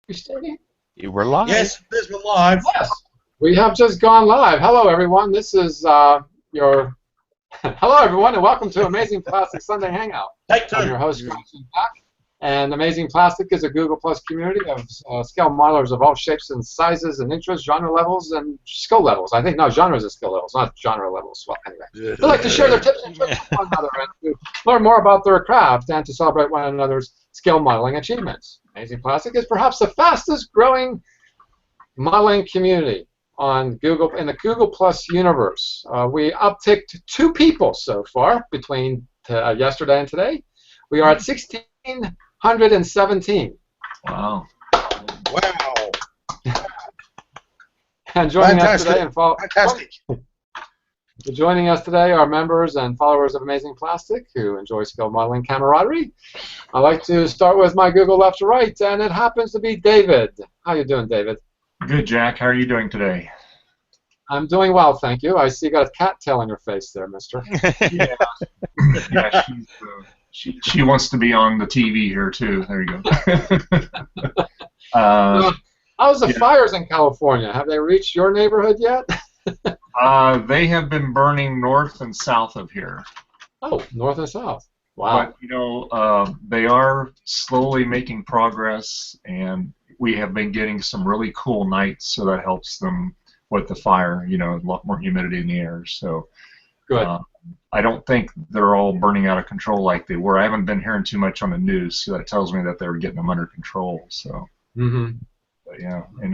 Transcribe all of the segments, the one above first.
You starting? You were live. Yes, this we're live. Yes, we have just gone live. Hello, everyone. This is your. Hello, everyone, and welcome to Amazing Plastic Sunday Hangout. Take two. I'm your host, Jack. And Amazing Plastic is a Google Plus community of scale modelers of all shapes and sizes and interests, genre levels, and skill levels. I think, no, genres are skill levels, not genre levels. Well, anyway. They like to share their tips and tricks with one another and to learn more about their craft and to celebrate one another's skill modeling achievements. Amazing Plastic is perhaps the fastest growing modeling community on Google in the Google Plus universe. We upticked 2 people so far between yesterday and today. We are at 1,617. Wow. Wow. And joining us today Fantastic. joining us today are members and followers of Amazing Plastic who enjoy skill modeling camaraderie. I'd like to start with my Google left to right, and it happens to be David. How you doing, David? Good, Jack. How are you doing today? I'm doing well, thank you. I see you got a cat tail on your face there, mister. Yeah. Yeah, she wants to be on the TV here, too. There you go. How's the fires in California? Have they reached your neighborhood yet? They have been burning north and south of here. Oh, north and south. Wow. But, you know, they are slowly making progress, and we have been getting some really cool nights, so that helps them with the fire, you know, a lot more humidity in the air. So Good. I don't think they're all burning out of control like they were. I haven't been hearing too much on the news, so that tells me that they're getting them under control. So, but yeah, and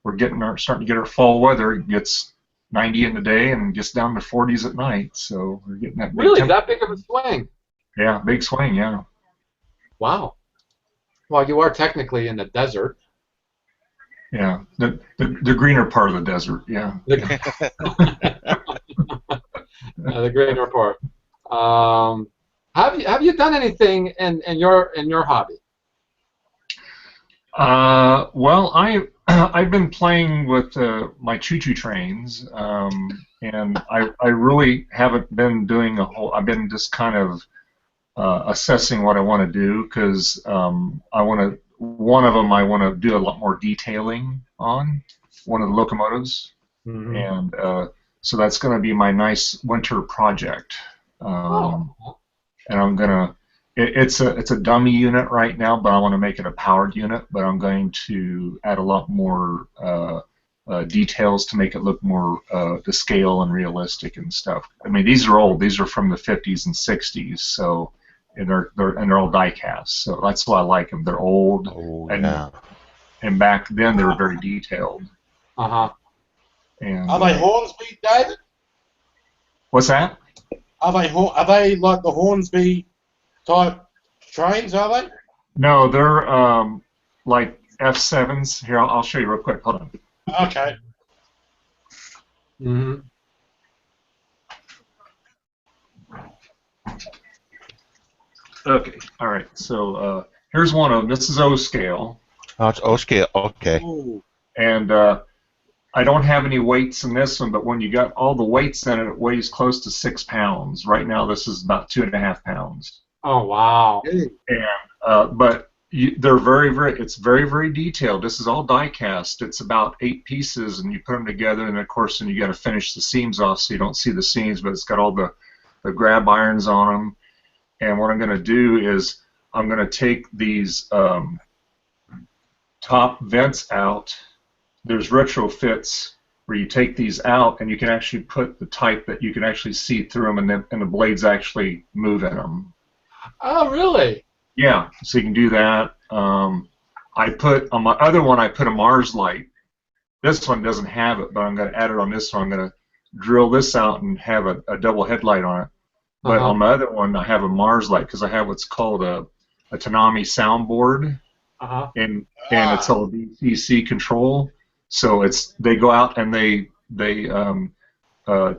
we're starting to get our fall weather. It gets 90 in the day and gets down to 40s at night. So we're getting that big Really, that big of a swing? Yeah, big swing. Yeah. Wow. Well, you are technically in the desert. Yeah, the greener part of the desert. Yeah. The greener part. Have you done anything in your hobby? Well, I've been playing with my choo-choo trains, and I really haven't been doing a whole. I've been just kind of assessing what I want to do because one of them I want to do a lot more detailing on, one of the locomotives, and so that's going to be my nice winter project. And I'm gonna. It's a dummy unit right now, but I want to make it a powered unit. But I'm going to add a lot more details to make it look more to scale and realistic and stuff. I mean, these are old. These are from the 50s and 60s, so and they're all die cast. So that's why I like them. They're old, and back then they were very detailed. And Are they Hornsby, David? What's that? Are they like the Hornsby type trains? Are they? No, they're like F7s. Here, I'll show you real quick. Hold on. Okay. Okay. All right. So here's one of them. This is O scale. Oh, it's O scale. Okay. Ooh. And I don't have any weights in this one, but when you got all the weights in it, it weighs close to 6 pounds. Right now, this is about 2.5 pounds. Oh wow! And but they're it's very, very detailed. This is all die cast. It's about 8 pieces, and you put them together, and of course, then you got to finish the seams off, so you don't see the seams. But it's got all the grab irons on them. And what I'm going to do is I'm going to take these top vents out. There's retrofits where you take these out, and you can actually put the type that you can actually see through them, and the blades actually move in them. Oh, really? Yeah, so you can do that. I put on my other one, I put a Mars light. This one doesn't have it, but I'm going to add it on this one. I'm going to drill this out and have a double headlight on it. But on my other one, I have a Mars light because I have what's called a Tanami soundboard, and it's all DCC control. So they go out and they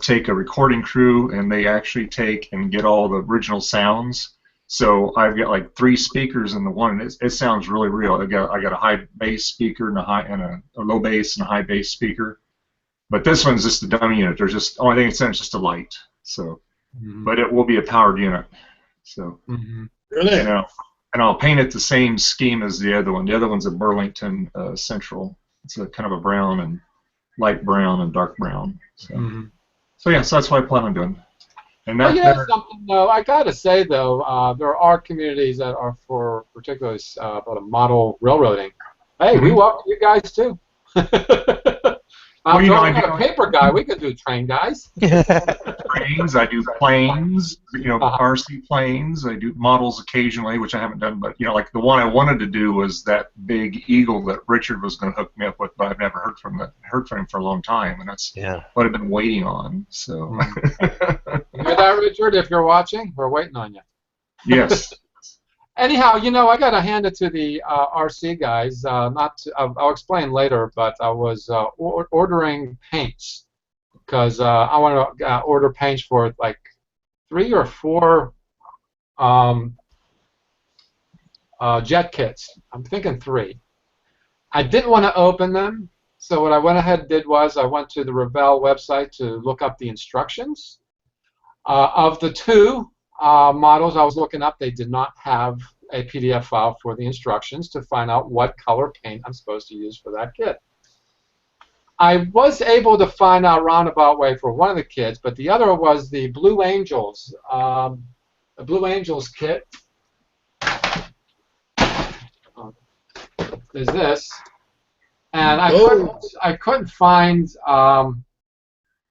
take a recording crew and they actually take and get all the original sounds. So I've got like 3 speakers in the one, and it sounds really real. I got a high bass speaker and a low bass and a high bass speaker. But this one's just a dummy unit. There's just only thing it's in is just a light. So, but it will be a powered unit. So, Really? You know, and I'll paint it the same scheme as the other one. The other one's a Burlington Central. It's a kind of a brown and light brown and dark brown. So, so yeah, so that's what I plan on doing. And well, you know something though, I gotta say though, there are communities that are for particularly about a model railroading. Hey, we welcome you guys too. I'm not a paper guy. We could do train guys. Trains. I do planes. You know, RC planes. I do models occasionally, which I haven't done. But you know, like the one I wanted to do was that big eagle that Richard was going to hook me up with, but I've never heard from him for a long time, and that's what I've been waiting on. So. You hear that, Richard? If you're watching, we're waiting on you. Yes. Anyhow, you know, I got to hand it to the RC guys. I'll explain later, but I was ordering paints because I want to order paints for like 3 or 4 jet kits. I'm thinking 3. I didn't want to open them, so what I went ahead and did was I went to the Revell website to look up the instructions. Of the 2 models I was looking up, they did not have a PDF file for the instructions to find out what color paint I'm supposed to use for that kit. I was able to find out roundabout way for one of the kits, but the other was the Blue Angels. The Blue Angels kit is this, and I couldn't find. I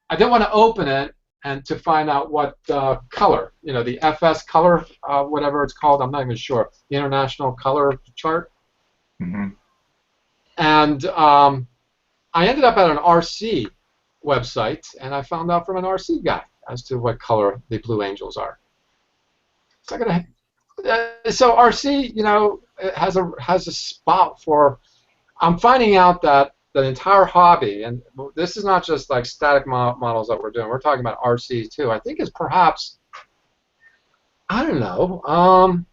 didn't want to open it and to find out what color, you know, the FS color, whatever it's called, I'm not even sure, the International Color Chart. And I ended up at an RC website, and I found out from an RC guy as to what color the Blue Angels are. So, so RC, you know, has a spot for. I'm finding out that the entire hobby, and this is not just like static models that we're doing, we're talking about RCs too, I think is perhaps, I don't know,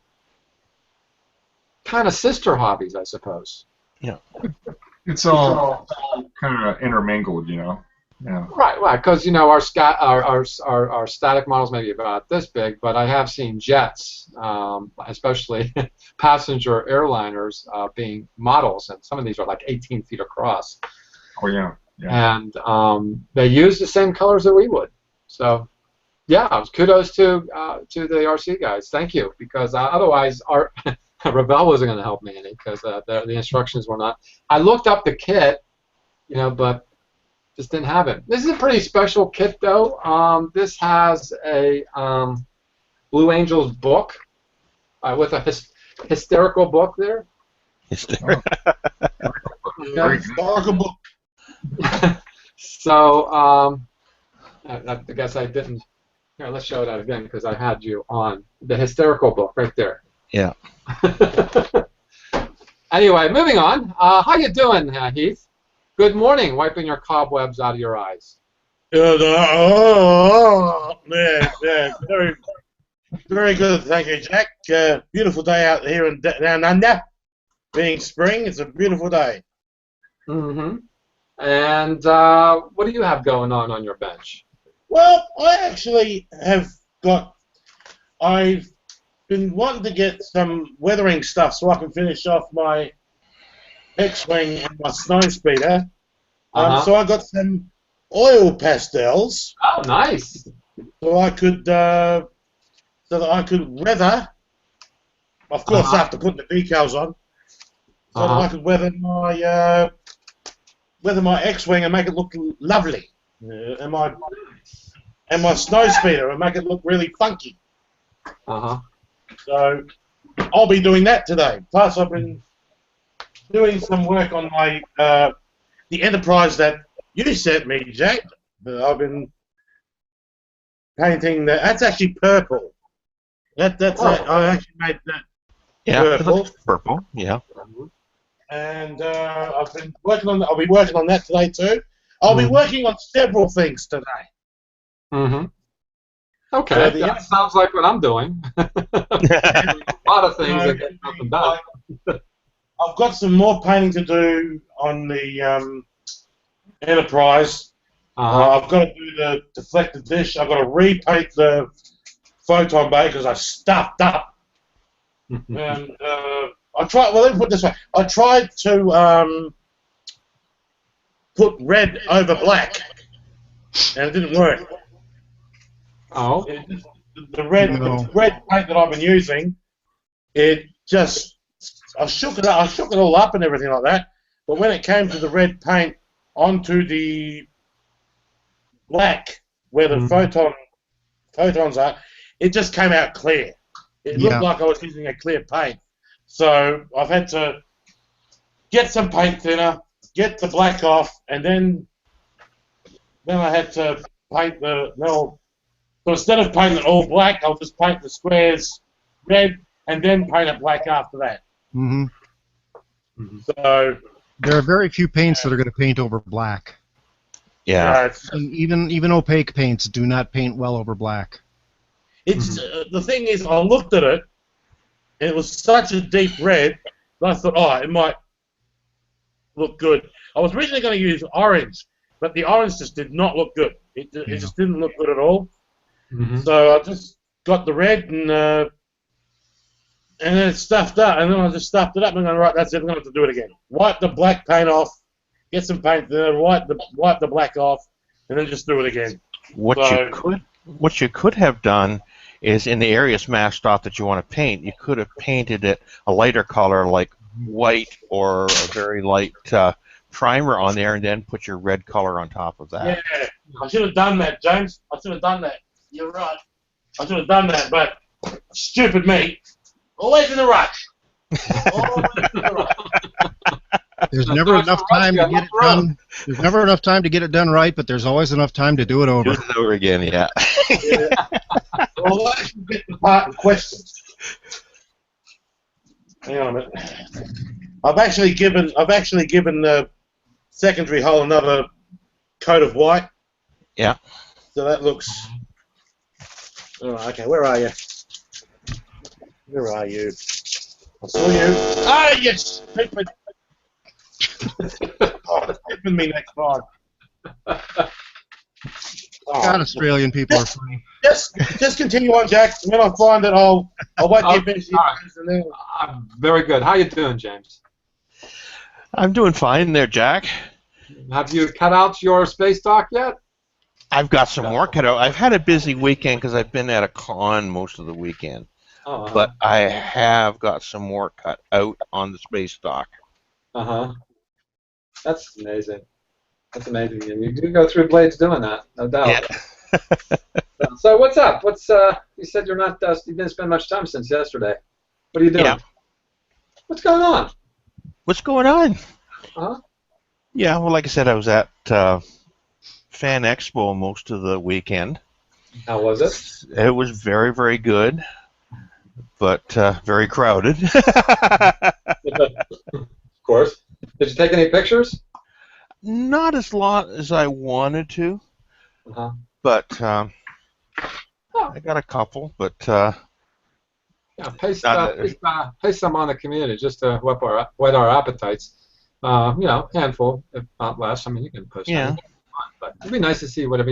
kind of sister hobbies, I suppose. Yeah. It's all kind of intermingled, you know. Yeah. Right, because you know our static models may be about this big, but I have seen jets, especially passenger airliners, being models, and some of these are like 18 feet across. Oh yeah. And they use the same colors that we would. So, yeah, kudos to the RC guys. Thank you, because otherwise our Revell wasn't going to help me any because the instructions were not. I looked up the kit, you know, but just didn't have it. This is a pretty special kit, though. This has a Blue Angels book with a hysterical book there. Hysterical. Historical book. So I guess I didn't. Here, let's show that again because I had you on the hysterical book right there. Yeah. Anyway, moving on. How you doing, Heath? Good morning, wiping your cobwebs out of your eyes. Yeah, very, very good. Thank you, Jack. Beautiful day out here in down under. Being spring, it's a beautiful day. And what do you have going on your bench? Well, I actually have got. I've been wanting to get some weathering stuff so I can finish off my X-wing and my snow speeder. So I got some oil pastels. Oh, nice. So I could, so that I could weather. Of course, after putting the decals on, so that I could weather my X-wing and make it look lovely, and my snow speeder and make it look really funky. So I'll be doing that today. Plus, I've been doing some work on my the Enterprise that you sent me, Jack. I've been painting that. That's actually purple. That's I actually made that purple. Purple. Yeah. And I've been working on. I'll be working on that today too. I'll be working on several things today. Okay, so that sounds like what I'm doing. A lot of things that get nothing done. I've got some more painting to do on the Enterprise. I've got to do the deflected dish. I've got to repaint the photon bay because I stuffed up And I tried. Well, let me put it this way. I tried to put red over black, and it didn't work. Oh. The red paint that I've been using, it just I shook it all up and everything like that. But when it came to the red paint onto the black, where the photons are, it just came out clear. It looked like I was using a clear paint. So I've had to get some paint thinner, get the black off, and then I had to paint the So instead of painting it all black, I'll just paint the squares red and then paint it black after that. Mm-hmm. So there are very few paints that are going to paint over black. Yeah. And even opaque paints do not paint well over black. It's the thing is, I looked at it, and it was such a deep red that I thought, oh, it might look good. I was originally going to use orange, but the orange just did not look good. It just didn't look good at all. So I just got the red and then it stuffed up, and then I just stuffed it up and I'm going, right, that's it, I'm going to have to do it again. Wipe the black paint off, get some paint there, wipe the black off, and then just do it again. What you could have done is in the areas masked off that you want to paint, you could have painted it a lighter color like white or a very light primer on there and then put your red color on top of that. Yeah, I should have done that, James. I should have done that. You're right. I should have done that, but stupid me. Always in a rush. Always in a rush. There's never enough time to get it done. There's never enough time to get it done right, but there's always enough time to do it over. Do it over again, yeah. Well, let's get the part in question. Hang on a minute. I've actually given the secondary hole another coat of white. Yeah. So that looks. All right. Okay. Where are you? Where are you? I saw you. Ah, yes. Tipping me next time. God, Australian people are funny. Just continue on, Jack. When I find it, I'll wait till you finish and then. Very good. How you doing, James? I'm doing fine there, Jack. Have you cut out your space dock yet? I've got some more cut out. I've had a busy weekend because I've been at a con most of the weekend. But I have got some more cut out on the space dock. That's amazing. That's amazing. And you do go through blades doing that, no doubt. Yeah. So what's up? You said you're not. You didn't spend much time since yesterday. What are you doing? Yeah. What's going on? What's going on? Uh-huh. Yeah, well, like I said, I was at Fan Expo most of the weekend. How was it? It was very, very good, but very crowded. Of course. Did you take any pictures? Not as lot as I wanted to, but I got a couple. But yeah, paste some on the community just to whet our appetites. Handful, if not less. I mean, you can post. Yeah. But it'd be nice to see whatever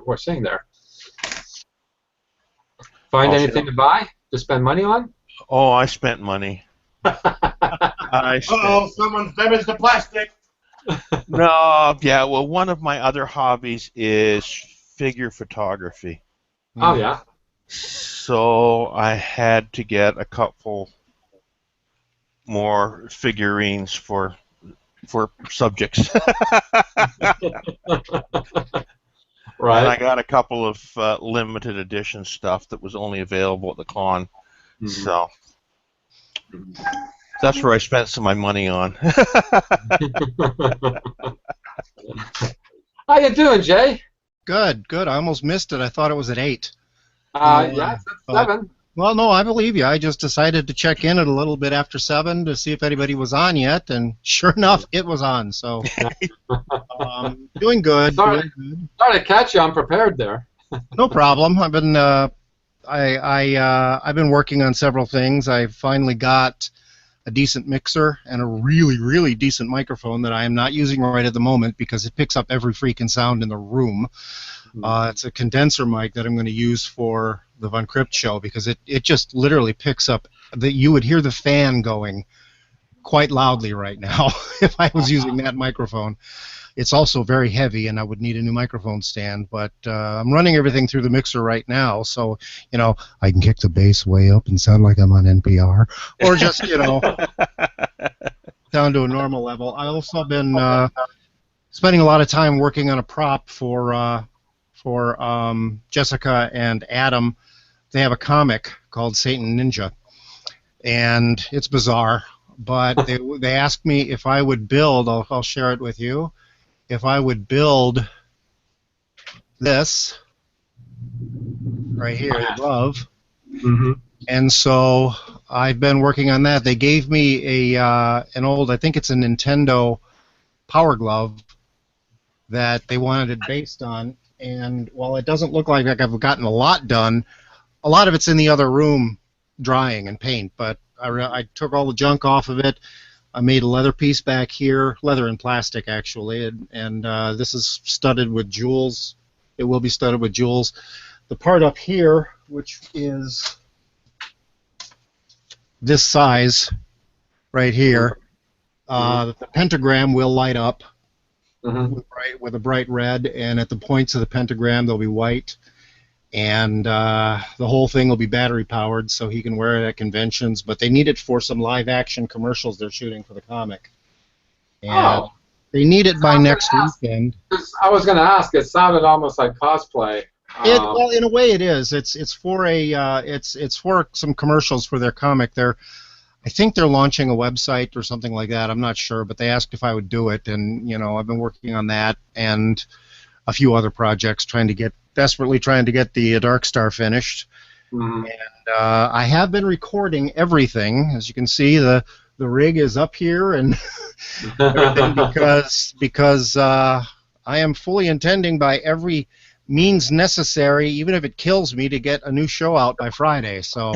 we're seeing there. Find anything to buy? To spend money on? Oh, I spent money. Someone's damaged the plastic. No, yeah. Well, one of my other hobbies is figure photography. Oh yeah. So I had to get a couple more figurines for subjects. Right. And I got a couple of limited edition stuff that was only available at the con. So that's where I spent some of my money on. How you doing, Jay? Good, good. I almost missed it. I thought it was at 8. Yeah, it's at 7. Well, no, I believe you. I just decided to check in at a little bit after 7 to see if anybody was on yet, and sure enough, it was on. So, doing good. Sorry to catch you unprepared there. No problem. I've been I've been working on several things. I finally got a decent mixer and a really, really decent microphone that I am not using right at the moment because it picks up every freaking sound in the room. It's a condenser mic that I'm going to use for the Von Crypt show because it just literally picks up that you would hear the fan going quite loudly right now if I was using that microphone. It's also very heavy, and I would need a new microphone stand, but I'm running everything through the mixer right now, so, I can kick the bass way up and sound like I'm on NPR, or just, down to a normal level. I also been spending a lot of time working on a prop for Jessica and Adam. They have a comic called Satan Ninja, and it's bizarre, but they asked me if I would build, I'll share it with you, if I would build this right here, the glove. Mm-hmm. And so I've been working on that. They gave me an old, I think it's a Nintendo Power Glove that they wanted it based on. And while it doesn't look like I've gotten a lot done, a lot of it's in the other room drying and paint. But I took all the junk off of it. I made a leather piece back here, leather and plastic actually, and this is studded with jewels. It will be studded with jewels. The part up here, which is this size right here, the pentagram will light up with a bright red, and at the points of the pentagram they'll be white, and the whole thing will be battery powered, so he can wear it at conventions. But they need it for some live action commercials they're shooting for the comic, and they need it by next weekend. I was going to ask. It sounded almost like cosplay. Well, in a way, it is. It's for it's for some commercials for their comic. I think they're launching a website or something like that. I'm not sure, but they asked if I would do it, and I've been working on that and a few other projects, desperately trying to get the Dark Star finished. Mm-hmm. And I have been recording everything. As you can see, the rig is up here and everything because I am fully intending by every means necessary, even if it kills me, to get a new show out by Friday. So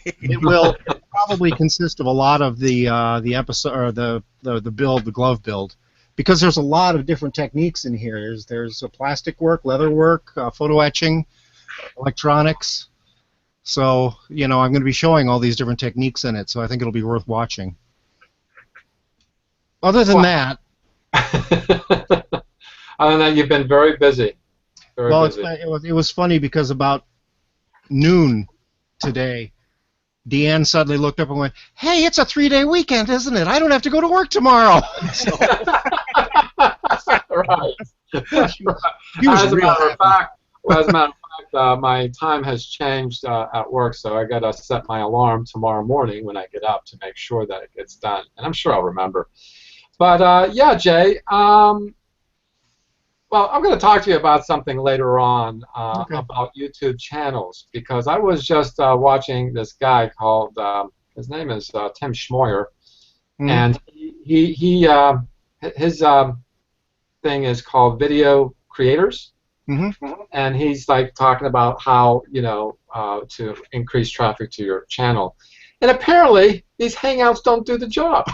it will probably consist of a lot of the episode, or the glove build, because there's a lot of different techniques in here. There's plastic work, leather work, photo etching, electronics. So I'm going to be showing all these different techniques in it. So I think it'll be worth watching. Other than that, other than that, you've been very busy. It was funny because about noon today, Deanne suddenly looked up and went, "Hey, it's a 3-day weekend, isn't it? I don't have to go to work tomorrow." Right. He was as a matter of fact, my time has changed at work, so I got to set my alarm tomorrow morning when I get up to make sure that it gets done, and I'm sure I'll remember. But yeah, Jay. Well, I'm going to talk to you about something later on about YouTube channels, because I was just watching this guy called, his name is Tim Schmoyer, and his thing is called Video Creators, and he's like talking about how to increase traffic to your channel, and apparently these Hangouts don't do the job.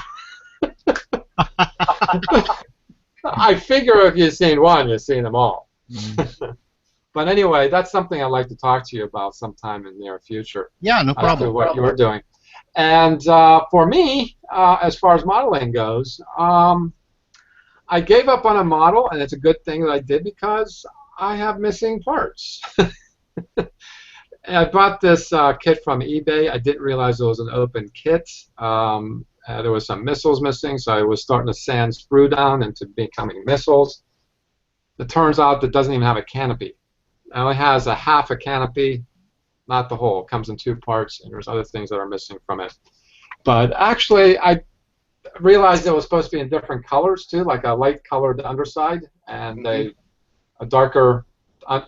I figure if you've seen one, you've seen them all. But anyway, that's something I'd like to talk to you about sometime in the near future. Yeah, no problem. As to what you're doing. And for me, as far as modeling goes, I gave up on a model, and it's a good thing that I did, because I have missing parts. I bought this kit from eBay. I didn't realize it was an open kit. There was some missiles missing, so I was starting to sand sprue down into becoming missiles. It turns out it doesn't even have a canopy. It only has a half a canopy, not the whole. It comes in 2 parts, and there's other things that are missing from it. But actually, I realized it was supposed to be in different colors too, like a light-colored underside and a darker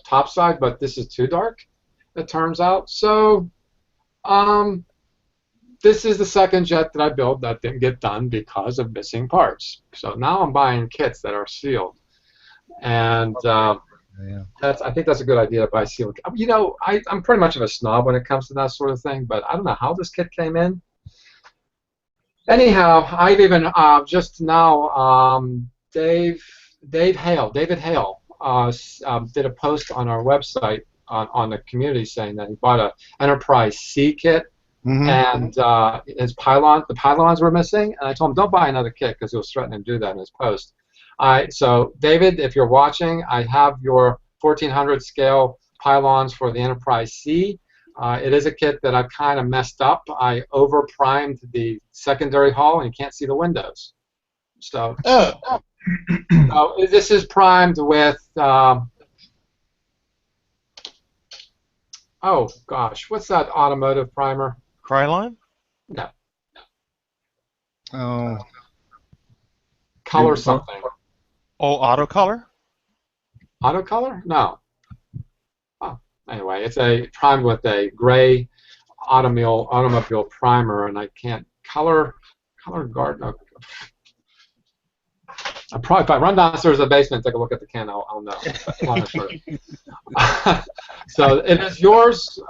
top side, but this is too dark, it turns out. So, this is the second jet that I built that didn't get done because of missing parts. So now I'm buying kits that are sealed, and I think that's a good idea to buy sealed. I'm pretty much of a snob when it comes to that sort of thing, but I don't know how this kit came in. Anyhow, I've even just now David Hale did a post on our website on the community saying that he bought a Enterprise C kit, and the pylons were missing, and I told him don't buy another kit because he was threatening to do that in his post. So David, if you're watching, I have your 1400 scale pylons for the Enterprise C. It is a kit that I've kind of messed up. I over-primed the secondary hull, and you can't see the windows. So, this is primed with, oh gosh, what's that automotive primer? Krylon? No. Oh. Color something. Oh, auto color? Auto color? No. Oh, anyway, it's a primed with a gray automobile primer, and I can't color guard. No. Probably if I run downstairs to the basement and take a look at the can, I'll know. So it is yours.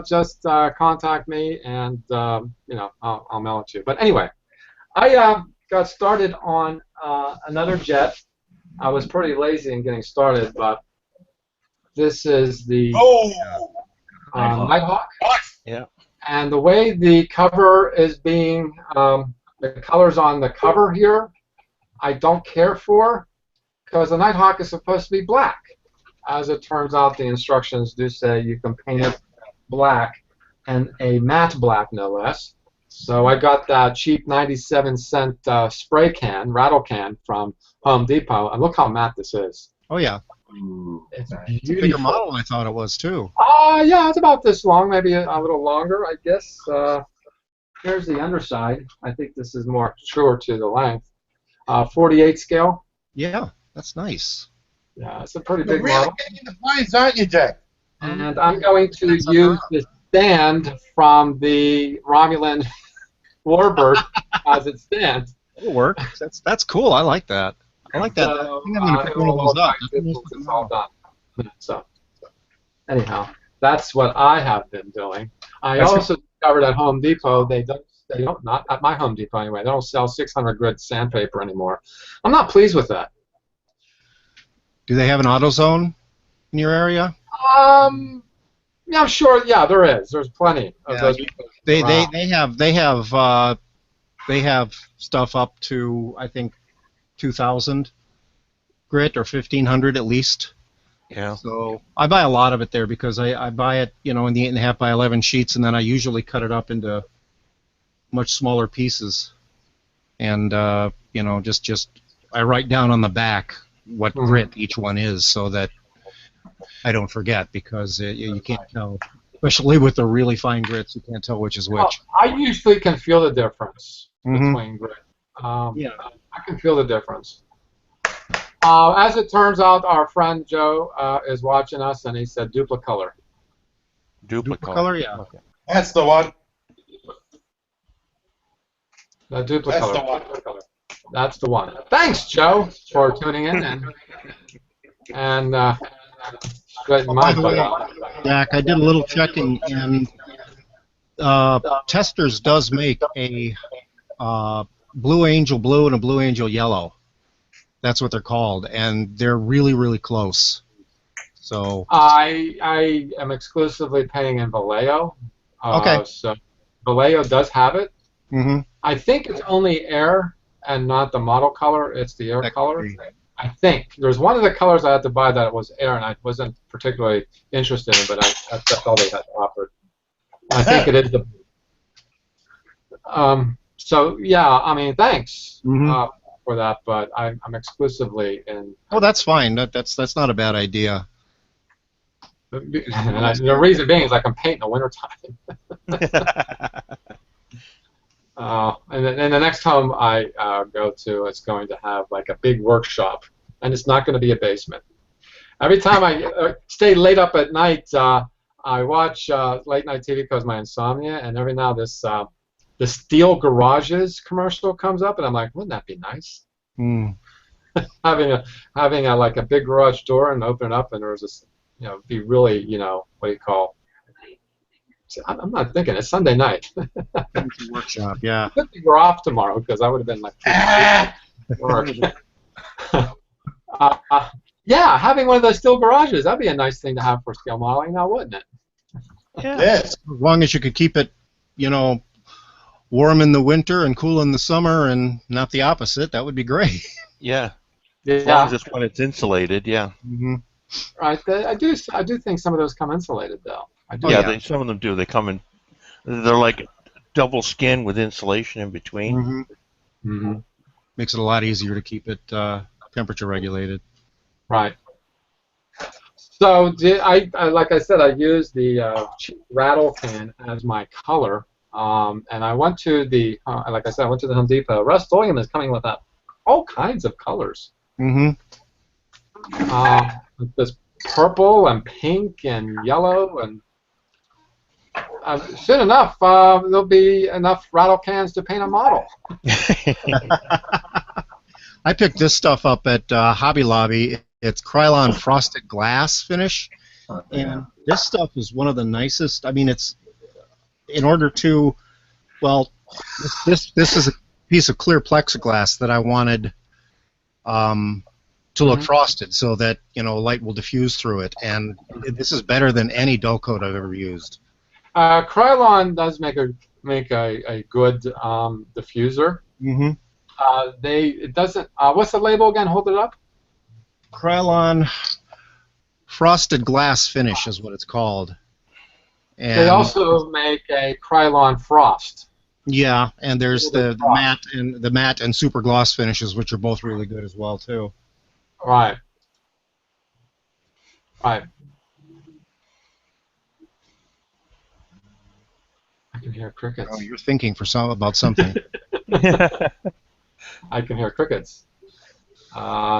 Just contact me, and I'll mail it to you. But anyway, I got started on another jet. I was pretty lazy in getting started, but this is the Nighthawk. Yeah. And the way the cover is being, the colors on the cover here, I don't care for, because the Nighthawk is supposed to be black. As it turns out, the instructions do say you can paint it black, and a matte black, no less. So I got that cheap 97-cent spray can, rattle can from Home Depot, and look how matte this is. Oh yeah. Ooh, It's nice. It's a bigger beautiful. model than I thought it was too. Yeah, it's about this long, maybe a little longer, I guess. Here's the underside. I think this is more truer to the length. 48 scale. Yeah, that's nice. Yeah, it's a pretty You're big really model. getting the planes, aren't you, Jack? And I'm going to use the stand from the Romulan Warbird as it stands. It'll work. That's cool. I like that. I like that. So, I think I'm going to pick one of those up. it's all done. So, anyhow, that's what I have been doing. I also discovered at Home Depot they don't, not at my Home Depot anyway, they don't sell 600 grit sandpaper anymore. I'm not pleased with that. Do they have an AutoZone in your area? Yeah, I'm sure. Yeah, there is. There's plenty of those. They around. have stuff up to I think 2,000 grit or 1,500 at least. Yeah. So I buy a lot of it there because I buy it in the 8.5 by 11 sheets, and then I usually cut it up into much smaller pieces, and just I write down on the back what grit each one is so that I don't forget, because you can't tell, especially with the really fine grits, you can't tell which is which. Well, I usually can feel the difference between grit. Yeah. I can feel the difference. As it turns out, our friend Joe is watching us, and he said duplicolor. Duplicolor, yeah. Okay. That's the one. The duplicolor. That's the one. That's the one. Thanks, Joe, for tuning in and straightening my By the butt way, out. Jack, I did a little checking, and Testers does make a Blue Angel Blue and a Blue Angel Yellow. That's what they're called, and they're really, really close. So I am exclusively painting in Vallejo. Okay. So Vallejo does have it. mm-hmm. I think it's only air and not the model color. It's the air color. I think there's one of the colors I had to buy that was air, and I wasn't particularly interested in, but that's all they had to offer. I think it is the. So yeah, I mean, thanks for that, but I'm exclusively in. Oh, that's fine. That's not a bad idea. And the reason being is I can paint in the wintertime. And the next home I go to, it's going to have like a big workshop, and it's not going to be a basement. Every time I stay late up at night, I watch late night TV because of my insomnia, and every now the Steel Garages commercial comes up, and I'm like, wouldn't that be nice? having a like a big garage door and open it up, and there's this, be really, what do you call? I'm not thinking. It's Sunday night. Workshop, yeah. I think we're off tomorrow because I would have been like. Yeah, having one of those steel garages, that'd be a nice thing to have for scale modeling now, wouldn't it? Yeah. Yes. As long as you could keep it, warm in the winter and cool in the summer, and not the opposite, that would be great. Yeah. As long as Yeah, it's when it's insulated, yeah. Mm-hmm. right. I do think some of those come insulated, though. I do. Yeah, yeah. some of them do. They come in. They're like double skin with insulation in between. Mm-hmm. Mm-hmm. Makes it a lot easier to keep it temperature regulated. Right. So like I said, I used the cheap rattle can as my color, and I went to like I said, I went to the Home Depot. Rust-Oleum is coming with all kinds of colors. Mm-hmm. There's purple and pink and yellow, and soon enough there'll be enough rattle cans to paint a model. I picked this stuff up at Hobby Lobby. It's Krylon frosted glass finish, and this stuff is one of the nicest. I mean, it's in order to, well, this is a piece of clear plexiglass that I wanted to look frosted, so that light will diffuse through it, and this is better than any dull coat I've ever used. Krylon does make a good diffuser. Mm-hmm. It doesn't. What's the label again? Hold it up. Krylon frosted glass finish is what it's called. And They also make a Krylon Frost. yeah, and there's the matte and super gloss finishes, which are both really good as well too. Right. Right. I can hear crickets. Oh, you're thinking about something. I can hear crickets.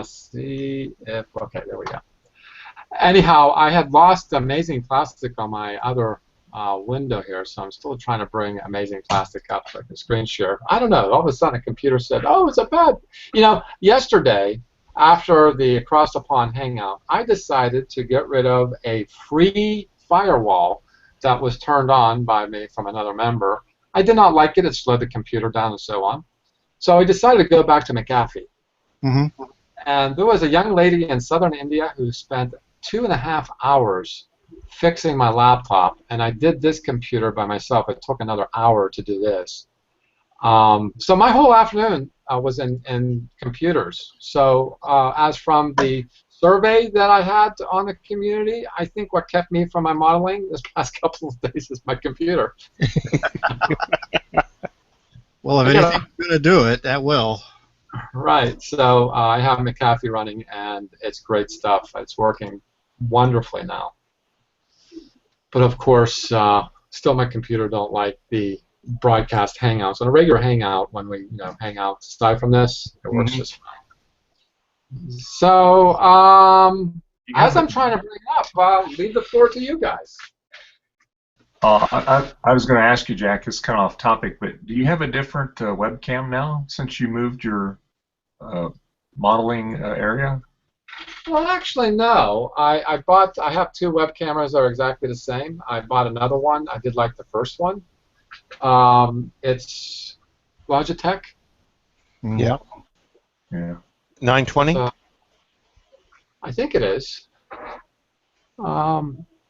See if okay, there we go. Anyhow, I had lost Amazing Plastic on my other window here, so I'm still trying to bring Amazing Plastic up so I can screen share. I don't know. All of a sudden, a computer said, "Oh, it's a bad." Yesterday, after the Across the Pond Hangout, I decided to get rid of a free firewall that was turned on by me from another member. I did not like it. It slowed the computer down and so on. So I decided to go back to McAfee. Mm-hmm. And there was a young lady in southern India who spent 2.5 hours fixing my laptop, and I did this computer by myself. It took another hour to do this. So my whole afternoon was in computers. So as from the survey that I had on the community, I think what kept me from my modeling this past couple of days is my computer. Well, if anything's going to do it, that will. Right. So I have McAfee running, and it's great stuff. It's working wonderfully now. But of course, still my computer don't like the broadcast hangouts. On a regular hangout, when we hang out aside from this, it works just fine. So as I'm trying to bring up, I'll leave the floor to you guys. I was going to ask you, Jack, it's kind of off topic, but do you have a different webcam now since you moved your modeling area? Well, actually, no. I have two web cameras that are exactly the same. I bought another one. I did like the first one. It's Logitech. Yeah. Yeah. 920? I think it is.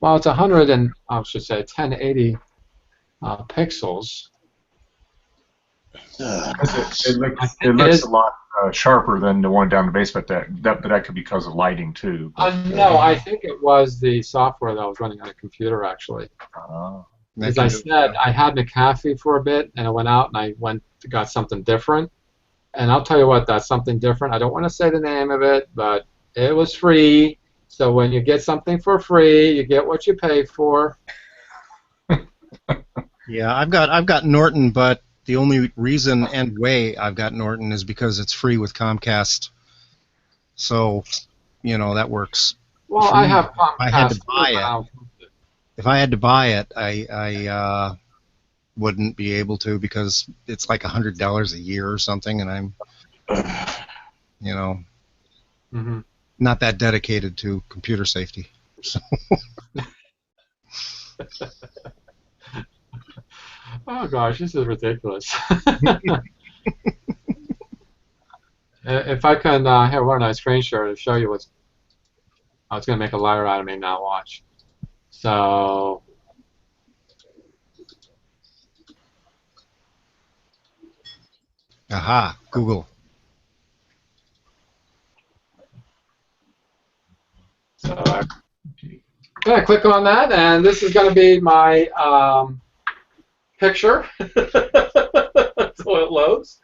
Well, it's 100 and I should say 1080 pixels. It looks a lot sharper than the one down the basement. But that could be because of lighting too. No, I think it was the software that I was running on a computer actually. As I said, I had McAfee for a bit, and I went out and I got something different. And I'll tell you what, that's something different. I don't want to say the name of it, but it was free. So when you get something for free, you get what you pay for. Yeah, I've got Norton, but the only reason and way I've got Norton is because it's free with Comcast. So, that works. Well, I have Comcast. I had to buy it. If I had to buy it, I wouldn't be able to because it's like $100 a year or something, and I'm, Mm-hmm. not that dedicated to computer safety. So. Oh gosh, this is ridiculous. If I can, here, run a screen share to show you what's Oh, it's going to make a liar out of me now, watch. So, Aha, Google. I'm going to click on that, and this is going to be my picture. So it loads.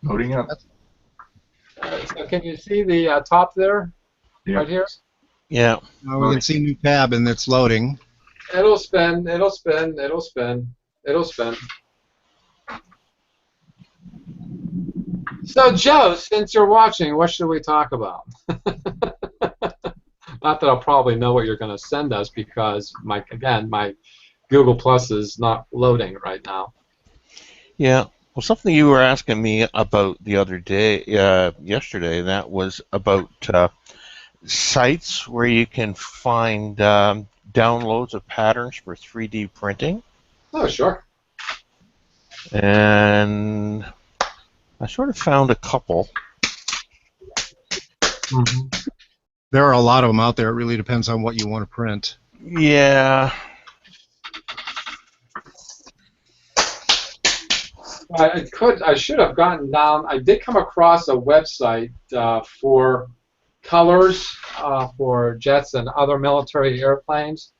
Loading up. So can you see the top there, Yeah. right here? Yeah. Now we can see new tab, and it's loading. It'll spin, it'll spin, it'll spin, it'll spin. So, Joe, since you're watching, what should we talk about? Not that I'll probably know what you're going to send us because, my Google Plus is not loading right now. Yeah. Well, something you were asking me about the other day, yesterday, and that was about sites where you can find downloads of patterns for 3D printing. Oh, sure. And I sort of found a couple. Mm-hmm. There are a lot of them out there. It really depends on what you want to print. Yeah. I should have gotten down. I did come across a website for colors for jets and other military airplanes,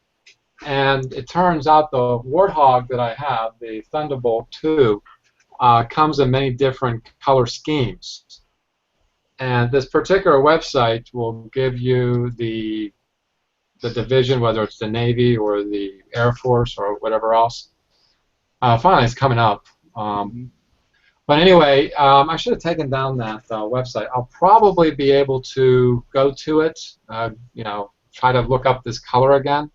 and it turns out the Warthog that I have, the Thunderbolt 2, comes in many different color schemes. And this particular website will give you the division, whether it's the Navy or the Air Force or whatever else. Finally, it's coming up. But anyway, I should have taken down that website. I'll probably be able to go to it, try to look up this color again.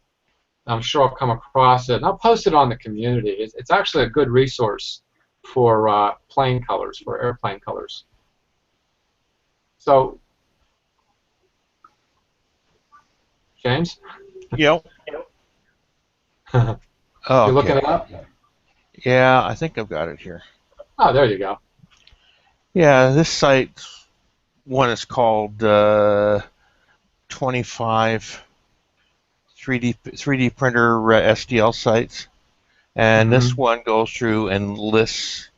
I'm sure I'll come across it, and I'll post it on the community. It's actually a good resource for plane colors, for airplane colors. So, James? Yep. You looking it up? Yeah, I think I've got it here. Oh, there you go. Yeah, this site, one is called 25 3D printer STL sites, and this one goes through and lists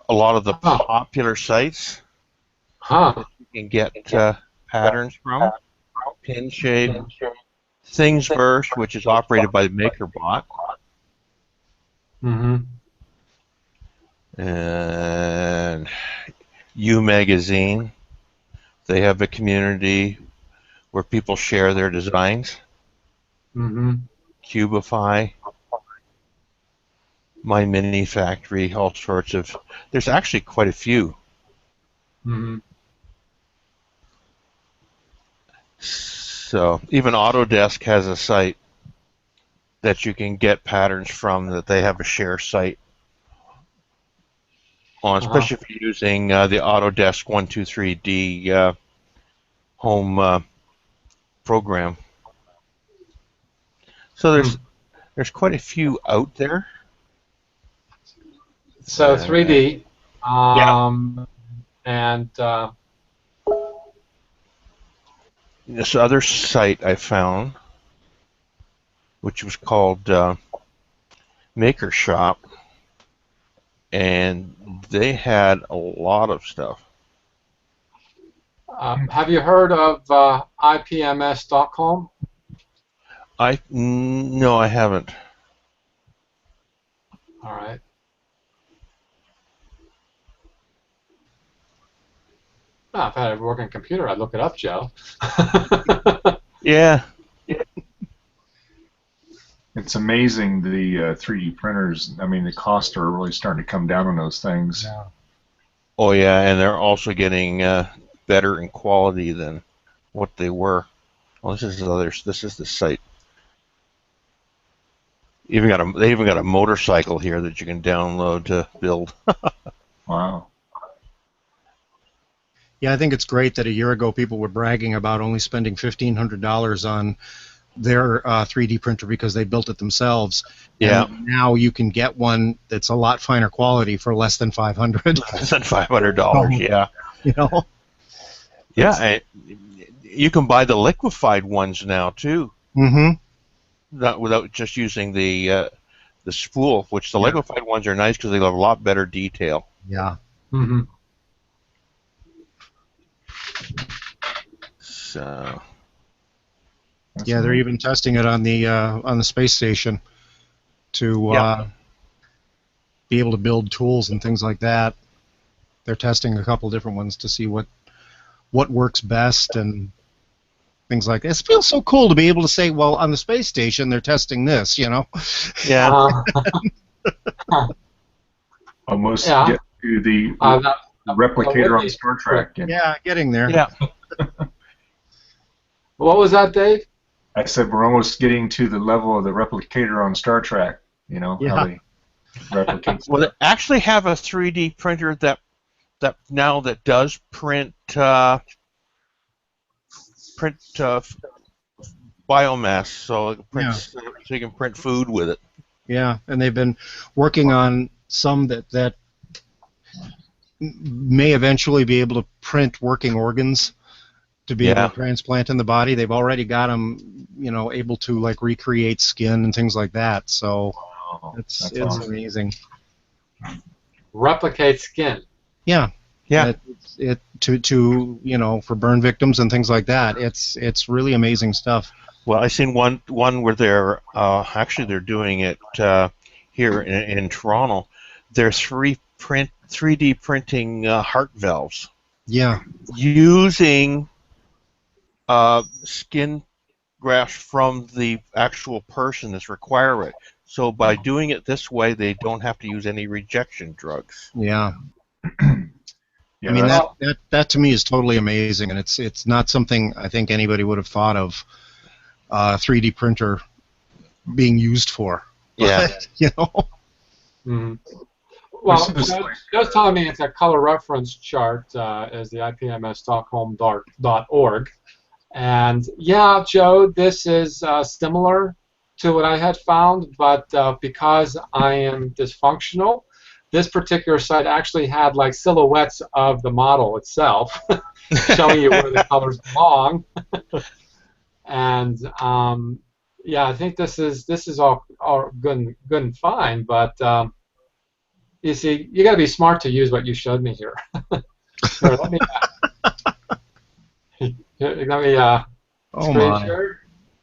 a lot of the popular sites that you can get patterns from. Pin Shade, Thingsburst, which is operated by MakerBot. And U Magazine. They have a community where people share their designs. Cubify, My Mini Factory, all sorts of. There's actually quite a few. So even Autodesk has a site that you can get patterns from, that they have a share site on, especially if you're using the Autodesk 123D home program. So there's quite a few out there. So 3D, and this other site I found, which was called Maker Shop, and they had a lot of stuff. have you heard of IPMS.com? No, I haven't. All right. If I had a working computer, I'd look it up, Joe. Yeah. It's amazing, the 3D printers. I mean, the costs are really starting to come down on those things. Yeah. Oh yeah, and they're also getting better in quality than what they were. Well, this is the site. They even got a motorcycle here that you can download to build. Wow. Yeah, I think it's great that a year ago people were bragging about only spending $1,500 on their 3D printer because they built it themselves. Yeah. And now you can get one that's a lot finer quality for less than $500. Less than $500. Yeah. You know. Yeah, you can buy the liquefied ones now too. Mm-hmm. Not without just using the spool, which the liquefied ones are nice because they have a lot better detail. Yeah. Mm-hmm. So Yeah, they're even testing it on the space station to be able to build tools and things like that. They're testing a couple different ones to see what works best and things like this. It feels so cool to be able to say, well, on the space station they're testing this, you know. yeah, Almost get to the replicator on Star Trek. Yeah, getting there. yeah. What was that, Dave? I said we're almost getting to the level of the replicator on Star Trek. You know how they replicate. Well, they actually have a 3D printer that now that does print biomass, so it prints, so you can print food with it. Yeah, and they've been working on some that may eventually be able to print working organs to be able to transplant in the body. They've already got them, you know, able to like recreate skin and things like that. So it's awesome. amazing. Replicate skin. Yeah. Yeah. It to you know, for burn victims and things like that. It's really amazing stuff. Well, I seen one where they're actually they're doing it here in Toronto. They're 3D printing heart valves. Yeah. Using skin grafts from the actual person that's require it. So by doing it this way, they don't have to use any rejection drugs. Yeah. Yeah, I mean that to me is totally amazing, and it's not something I think anybody would have thought of 3D printer being used for. Yeah. You know. Mm-hmm. Well, Joe's telling me it's a color reference chart as the IPMSstockholm.org. And yeah, Joe, this is similar to what I had found, but because I am dysfunctional, this particular site actually had like silhouettes of the model itself, showing you where the colors belong. And yeah, I think this is all good and fine, but you see, you got to be smart to use what you showed me here. Here, let me Oh screen my. share.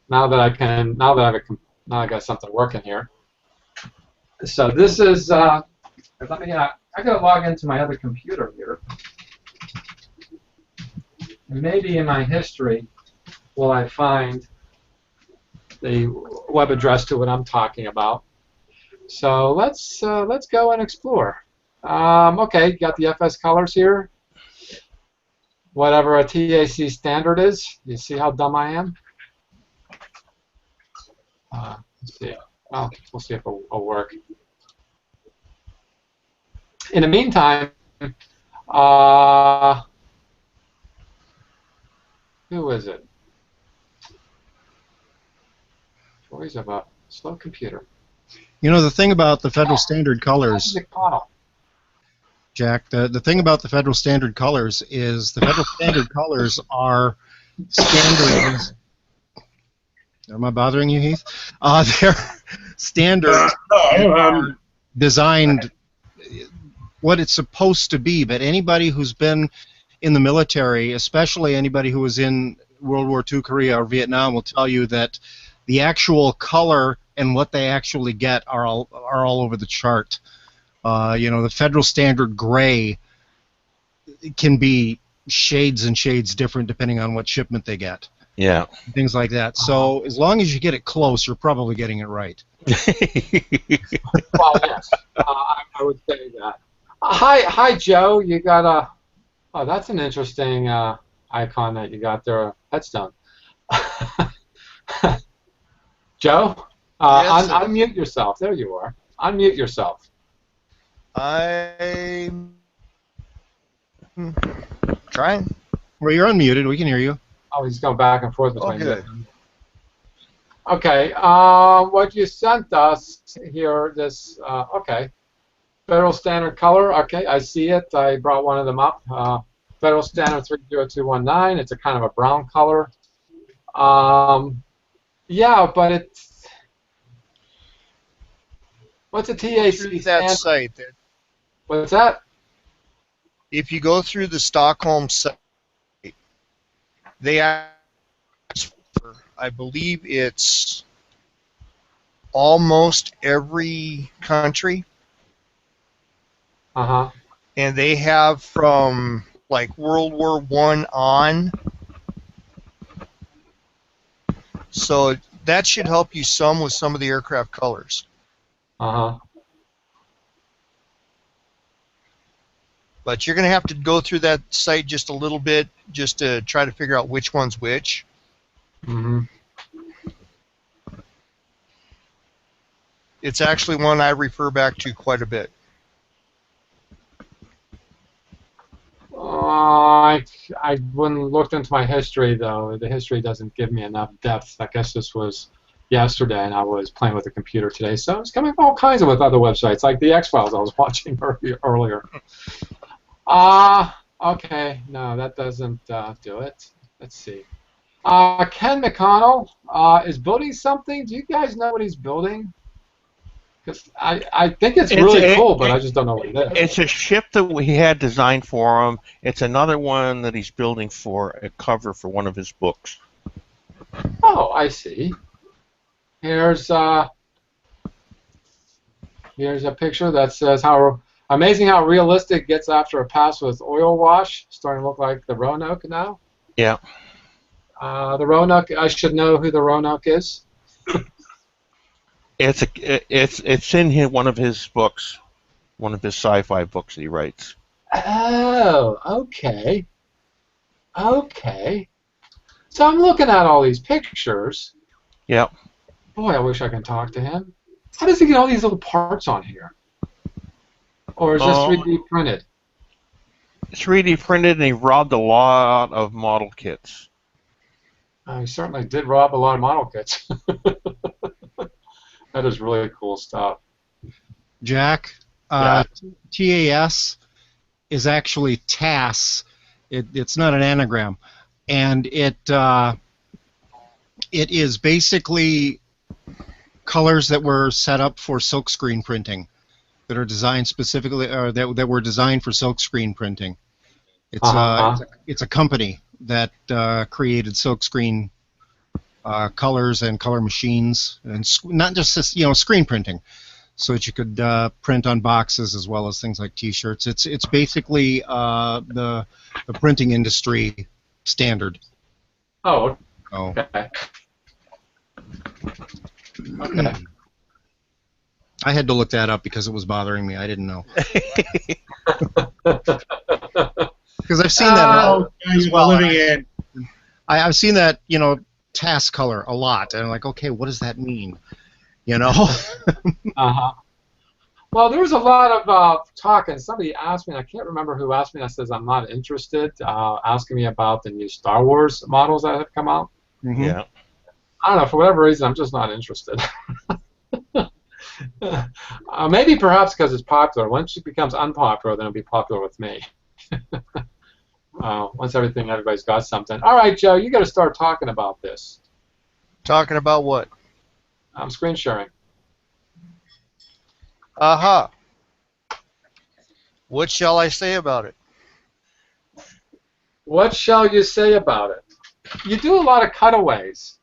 Now that I got something working here. So this is let me I gotta log into my other computer here. And maybe in my history will I find the web address to what I'm talking about. So let's go and explore. Okay, got the FS colors here. Whatever a TAC standard is. You see how dumb I am? Let's see. Well, we'll see if it'll work. In the meantime, who is it? Joys of a slow computer. You know, the thing about the federal standard colors, Jack, the thing about the federal standard colors is the federal standard colors are standards. Am I bothering you, Heath? They're standards are designed what it's supposed to be, but anybody who's been in the military, especially anybody who was in World War II, Korea, or Vietnam, will tell you that the actual color and what they actually get are all over the chart. You know, the federal standard gray can be shades and shades different depending on what shipment they get. Yeah. Things like that. So as long as you get it close, you're probably getting it right. Well, yes, I would say that. Hi, Joe. You got a. Oh, that's an interesting icon that you got there. Headstone. Joe, Yes, unmute yourself. There you are. Unmute yourself. I'm trying. Well, you're unmuted. We can hear you. Oh, he's going back and forth Oh, between good. Okay, what you sent us here, this, okay, federal standard color, okay, I see it, I brought one of them up, Federal Standard 30219. It's a kind of a brown color. Yeah, but it's what's a TAC Through that standard? site, What's that? if you go through the Stockholm site, they ask for, I believe it's almost every country, Uh-huh. and they have from like World War I on. So that should help you some with some of the aircraft colors. Uh-huh. But you're going to have to go through that site just a little bit just to try to figure out which one's which. Mm-hmm. It's actually one I refer back to quite a bit. I wouldn't looked into my history though. The history doesn't give me enough depth. I guess this was yesterday, and I was playing with the computer today, so it's coming up all kinds of with other websites, like the X-Files I was watching earlier. Okay, no, that doesn't do it. Let's see. Ken McConnell is building something. Do you guys know what he's building? Because I think it's really cool, but I just don't know what it is. It's a ship that we had designed for him. It's another one that he's building for a cover for one of his books. Oh, I see. Here's a picture that says how amazing how realistic it gets after a pass with oil wash. Starting to look like the Roanoke now. Yeah. The Roanoke. I should know who the Roanoke is. It's in one of his books, one of his sci-fi books that he writes. Oh, okay. Okay. So I'm looking at all these pictures. Yep. Boy, I wish I could talk to him. How does he get all these little parts on here? Or is this 3D printed? 3D printed, and he robbed a lot of model kits. He certainly did rob a lot of model kits. That is really cool stuff. Jack, Yeah. TAS is actually TAS. It's not an anagram, and it is basically colors that were set up for silkscreen printing, that are designed specifically, or that were designed for silkscreen printing. It's a company that created silkscreen colors and color machines, and not just screen printing, so that you could print on boxes as well as things like T-shirts. It's basically the printing industry standard. Oh, Oh. okay. Okay. I had to look that up because it was bothering me. I didn't know. Because I've seen that as well. Living in. I've seen that, task color a lot, and I'm like, okay, what does that mean? Uh-huh. Well, there was a lot of talk, and somebody asked me, and I can't remember who asked me, and I says I'm not interested, asking me about the new Star Wars models that have come out. Mm-hmm. Yeah. I don't know, for whatever reason, I'm just not interested. Maybe perhaps because it's popular. Once it becomes unpopular, then it'll be popular with me. Once everybody's got something. All right, Joe, you got to start talking about this. Talking about what? I'm screen sharing. Aha. What shall I say about it? What shall you say about it? You do a lot of cutaways.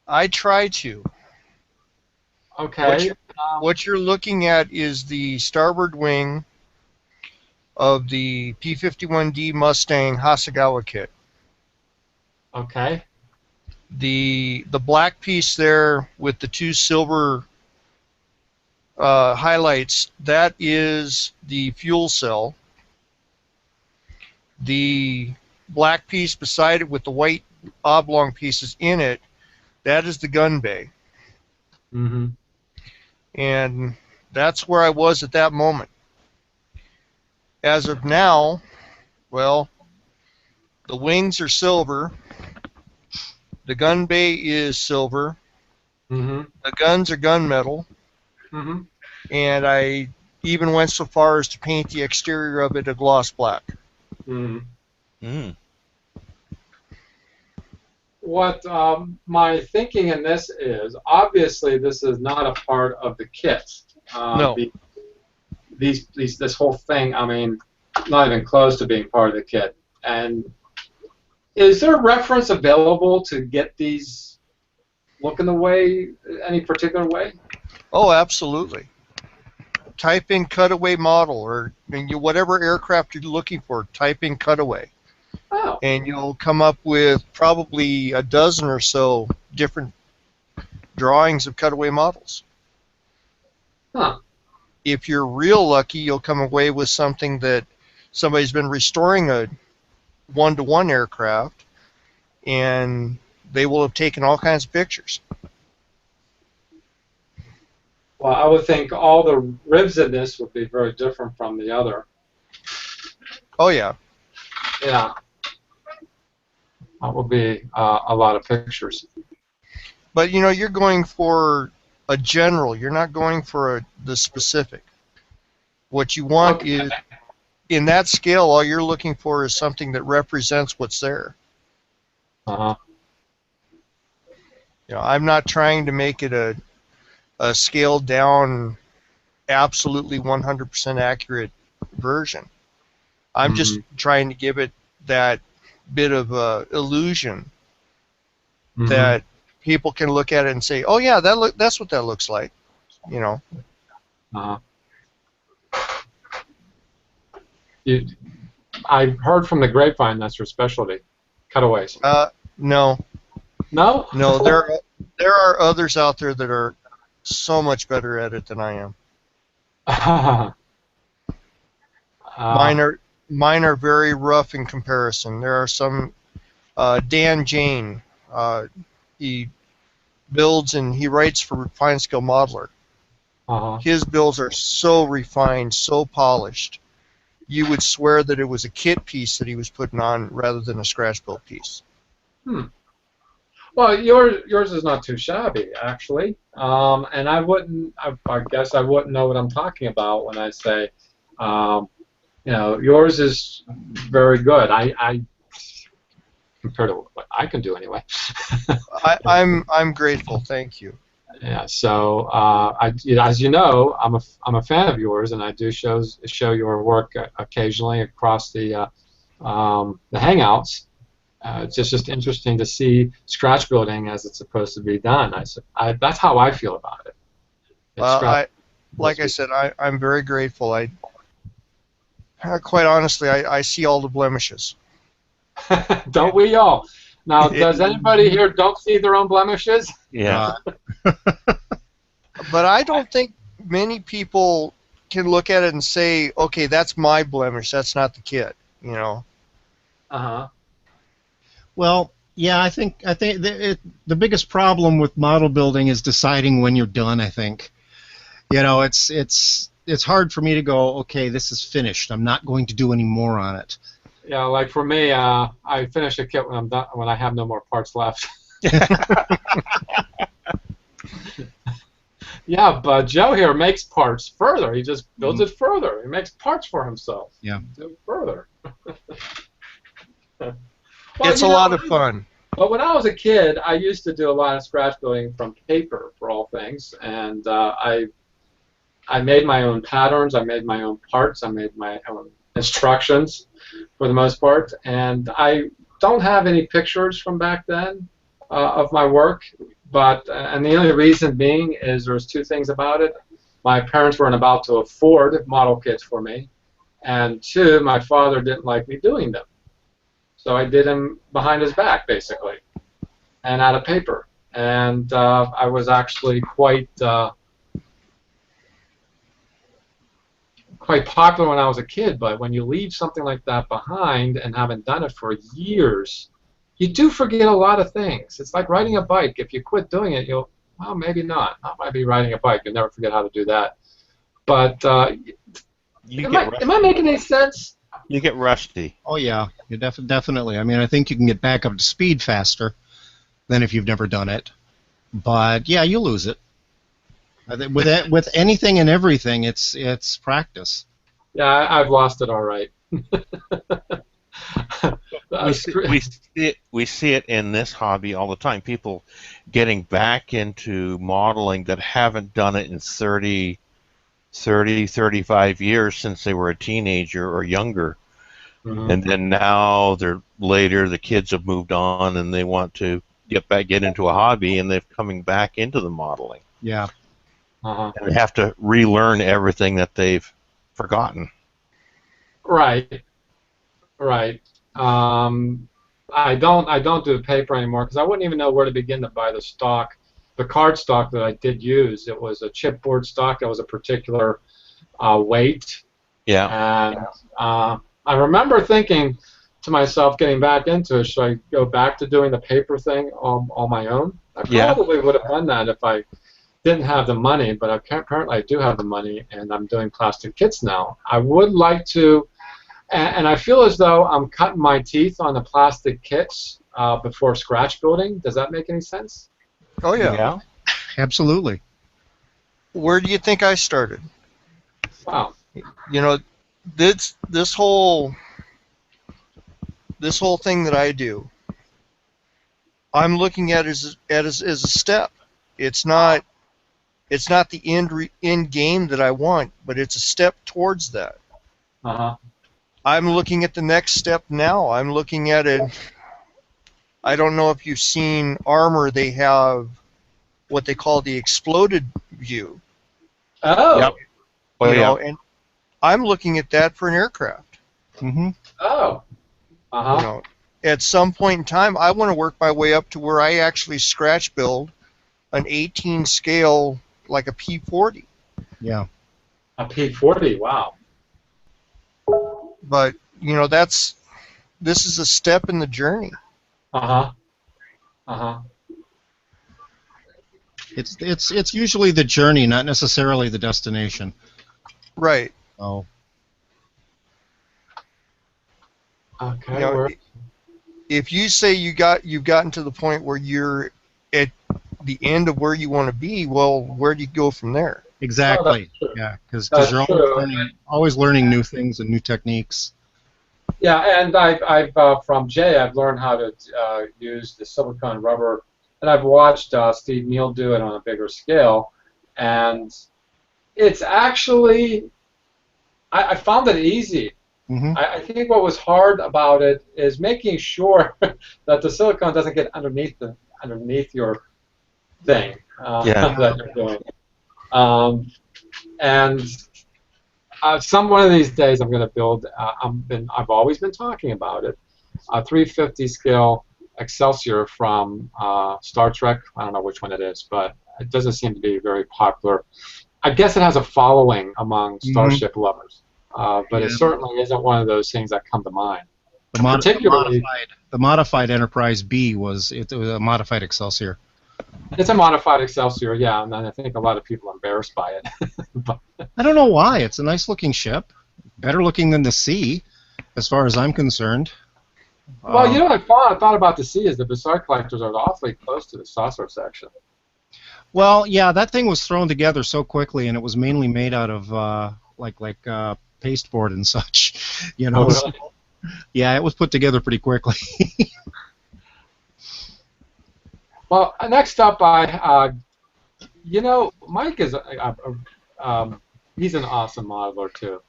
I try to. Okay. What you're looking at is the starboard wing of the P-51D Mustang Hasegawa kit. Okay. The black piece there with the two silver highlights, that is the fuel cell. The black piece beside it with the white oblong pieces in it, that is the gun bay. Mm-hmm. And that's where I was at that moment. As of now, well, the wings are silver, the gun bay is silver, Mm-hmm. the guns are gunmetal, Mm-hmm. and I even went so far as to paint the exterior of it a gloss black. Mm. Mm. What my thinking in this is, obviously this is not a part of the kit. No. This whole thing, I mean, not even close to being part of the kit. And is there a reference available to get these looking the way, any particular way? Oh, absolutely. Type in cutaway model, or whatever aircraft you're looking for, type in cutaway. Oh. And you'll come up with probably a dozen or so different drawings of cutaway models. Huh. If you're real lucky, you'll come away with something that somebody's been restoring a one-to-one aircraft, and they will have taken all kinds of pictures. Well, I would think all the ribs in this would be very different from the other. Oh, yeah. Yeah. That would be a lot of pictures. But, you're going for a general. You're not going for the specific. What you want is, in that scale, all you're looking for is something that represents what's there. Uh-huh. I'm not trying to make it a scaled down, absolutely 100% accurate version. I'm just trying to give it that bit of illusion that people can look at it and say, "Oh yeah, that's what that looks like," Uh-huh. I've heard from the grapevine that's your specialty, cutaways. No. No? No, there are others out there that are so much better at it than I am. Mine are very rough in comparison. There are some. Dan Jane, he builds and he writes for Fine Skill Modeler. His builds are so refined, so polished. You would swear that it was a kit piece that he was putting on rather than a scratch build piece. Well, yours is not too shabby, actually. And I guess I wouldn't know what I'm talking about when I say, yours is very good. I compared to what I can do anyway. I'm grateful. Thank you. Yeah. So as you know, I'm a fan of yours, and I do show your work occasionally across the Hangouts. It's just interesting to see scratch building as it's supposed to be done. That's how I feel about it. Like I said, I'm very grateful. Quite honestly, I see all the blemishes. Don't we all? Now, does anybody here don't see their own blemishes? Yeah. But I don't think many people can look at it and say, okay, that's my blemish. That's not the kit. Uh-huh. Well, yeah, I think the biggest problem with model building is deciding when you're done. I think, it's hard for me to go, okay, this is finished. I'm not going to do any more on it. Yeah, like for me, I finish a kit when I'm done, when I have no more parts left. Yeah, but Joe here makes parts further. He just builds it further. He makes parts for himself. Yeah. Do it further. It's a lot of fun. But when I was a kid, I used to do a lot of scratch building from paper, for all things, and I made my own patterns. I made my own parts. I made my own instructions, for the most part, and I don't have any pictures from back then of my work. But and the only reason being is there's two things about it. My parents weren't about to afford model kits for me, and two, my father didn't like me doing them. So I did them behind his back, basically, and out of paper. And I was actually quite popular when I was a kid. But when you leave something like that behind and haven't done it for years, you do forget a lot of things. It's like riding a bike. If you quit doing it, well, maybe not. Not might be riding a bike. You'll never forget how to do that. But am I making any sense? You get rusty. Oh yeah, you definitely. I mean, I think you can get back up to speed faster than if you've never done it. But yeah, you lose it. With anything and everything, it's practice. Yeah, I've lost it all right. We see it in this hobby all the time. People getting back into modeling that haven't done it in 35 years since they were a teenager or younger. Mhm. And then now the kids have moved on and they want to get into a hobby, and they're coming back into the modeling. Yeah. Uh-huh. And they have to relearn everything that they've forgotten. Right. Right. I don't do paper anymore because I wouldn't even know where to begin to buy the stock, the card stock that I did use. It was a chipboard stock that was a particular weight, Yeah. and I remember thinking to myself, getting back into it, should I go back to doing the paper thing on my own? I Yeah. probably would have done that if I didn't have the money, but apparently I do have the money, and I'm doing plastic kits now. I would like to. And I feel as though I'm cutting my teeth on the plastic kits before scratch building. Does that make any sense? Oh yeah. Yeah. Absolutely. Where do you think I started? Wow. You know, this whole thing that I do, I'm looking at as a step. It's not the end game that I want, but it's a step towards that. Uh-huh. I'm looking at the next step now. I'm looking at it. I don't know if you've seen Armor. They have what they call the exploded view. Oh. Yep. Oh, You yeah. know, and I'm looking at that for an aircraft. Mm-hmm. Oh. Uh-huh. You know, at some point in time, I want to work my way up to where I actually scratch build an 18 scale, like a P40. Yeah. A P40. Wow. But you know, this is a step in the journey. Uh-huh. Uh-huh. It's usually the journey, not necessarily the destination. Right. Oh. Okay. You know, if you say you've gotten to the point where you're at the end of where you want to be, well, where do you go from there? Exactly. Oh, that's true. Yeah, because That's you're true. always learning new things and new techniques. Yeah, and I've from Jay, I've learned how to use the silicone rubber, and I've watched Steve Neal do it on a bigger scale, and it's actually, I found it easy. Mm-hmm. I think what was hard about it is making sure that the silicone doesn't get underneath your thing Yeah. that you're doing. And one of these days I'm going to build. I've always been talking about it. A 350 scale Excelsior from Star Trek. I don't know which one it is, but it doesn't seem to be very popular. I guess it has a following among Starship lovers, but it certainly isn't one of those things that come to mind. The modified Enterprise B was a modified Excelsior. It's a modified Excelsior, yeah, and I think a lot of people are embarrassed by it. But, I don't know why. It's a nice looking ship. Better looking than the Sea, as far as I'm concerned. well, you know what I thought about the Sea is the Bizarre Collectors are awfully close to the saucer section. Well, yeah, that thing was thrown together so quickly, and it was mainly made out of like pasteboard and such. You know. Oh, really? Yeah, it was put together pretty quickly. Well, next up, Mike is he's an awesome modeler too.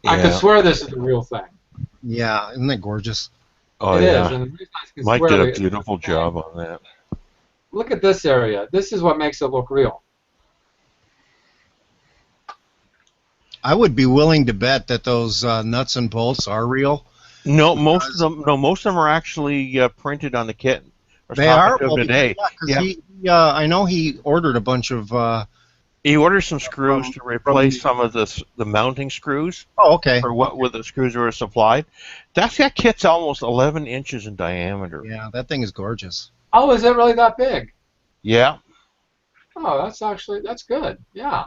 I could Yeah. swear this is the real thing. Yeah, isn't that gorgeous? Oh, It yeah. is, and the reason I can Mike swear did a that- beautiful job on that. Look at this area. This is what makes it look real. I would be willing to bet that those nuts and bolts are real. No, most of them. No, most of them are actually printed on the kit. They are Well, today. Yeah, 'cause I know he ordered a bunch of. He ordered some screws to replace some of the mounting screws Oh, okay. for what with the screws that were supplied. That kit's almost 11 inches in diameter. Yeah, that thing is gorgeous. Oh, is it really that big? Yeah. Oh, that's good. Yeah.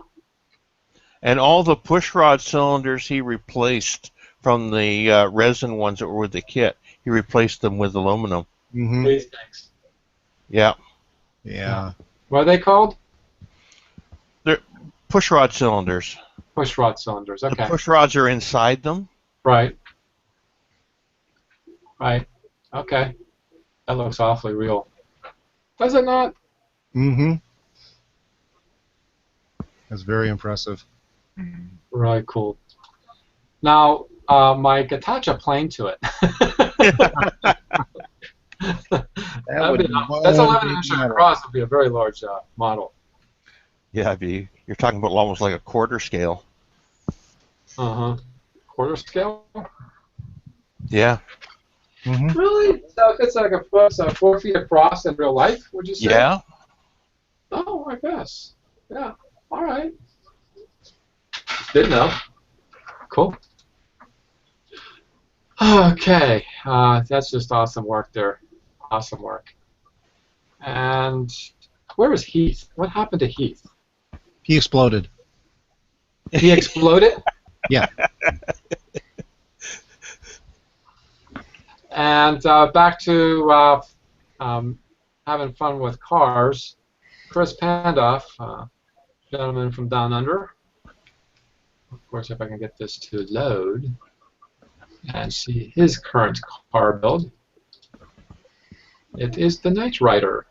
And all the pushrod cylinders he replaced from the resin ones that were with the kit, he replaced them with aluminum. Mm-hmm. These things. Yeah. Yeah. What are they called? They're pushrod cylinders. Pushrod cylinders. The Okay. push rods are inside them. Right. Right. Okay. That looks awfully real. Does it not? Mm-hmm. That's very impressive. Really cool. Now, Mike, attach a plane to it. That's 11 inches across. Would be a very large model. Yeah, you're talking about almost like a quarter scale. Quarter scale? Yeah. Mm-hmm. Really? So it's like a foot, so 4 feet across in real life, would you say? Yeah. Oh, I guess. Yeah. All right. Didn't know. Cool. Okay. That's just awesome work there. Awesome work. And where is Heath? What happened to Heath? He exploded. He exploded? Yeah. And back to having fun with cars. Chris Pandoff, gentleman from Down Under. Of course, if I can get this to load and see his current car build. It is the Knight Rider.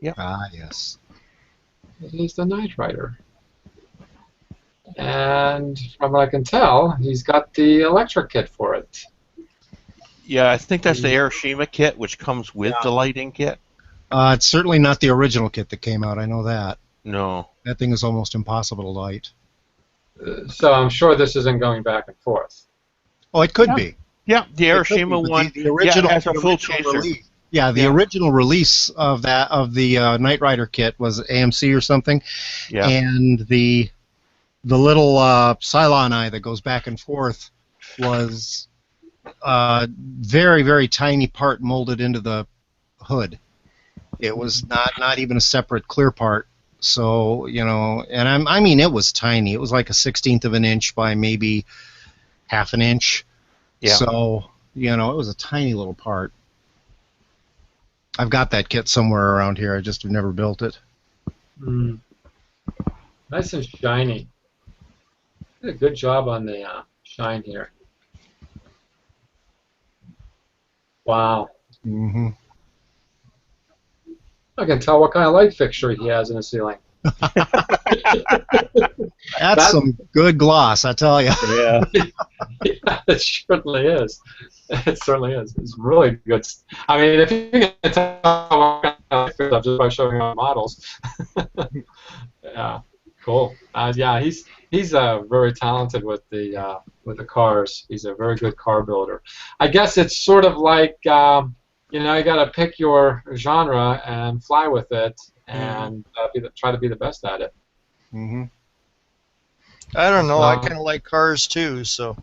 Yep. Ah, yes. It is the Knight Rider. And from what I can tell, he's got the electric kit for it. Yeah, I think that's the Hiroshima kit, which comes with the lighting kit. It's certainly not the original kit that came out. I know that. No. That thing is almost impossible to light. So I'm sure this isn't going back and forth. Oh, it could be. Yeah, the Hiroshima one. The original, has a the full original chaser. release. Yeah, the original release of the Knight Rider kit was AMC or something. Yeah. And the little Cylon eye that goes back and forth was very, very tiny part molded into the hood. It was not even a separate clear part. So, and I mean, it was tiny. It was like a 1/16 of an inch by maybe half an inch. Yeah. So, it was a tiny little part. I've got that kit somewhere around here. I just have never built it. Nice and shiny. Did a good job on the shine here. Wow. Mm-hmm. I can tell what kind of light fixture he has in the ceiling. That's some good gloss, I tell you. Yeah. Yeah, it certainly is. It certainly is. It's really good. I mean, if you can tell what kind of light fixture just by showing off models. Yeah, cool. Yeah, he's very talented with the cars. He's a very good car builder. I guess it's sort of like you got to pick your genre and fly with it, and try to be the best at it. Mm-hmm. I don't know. I kind of like cars too, so.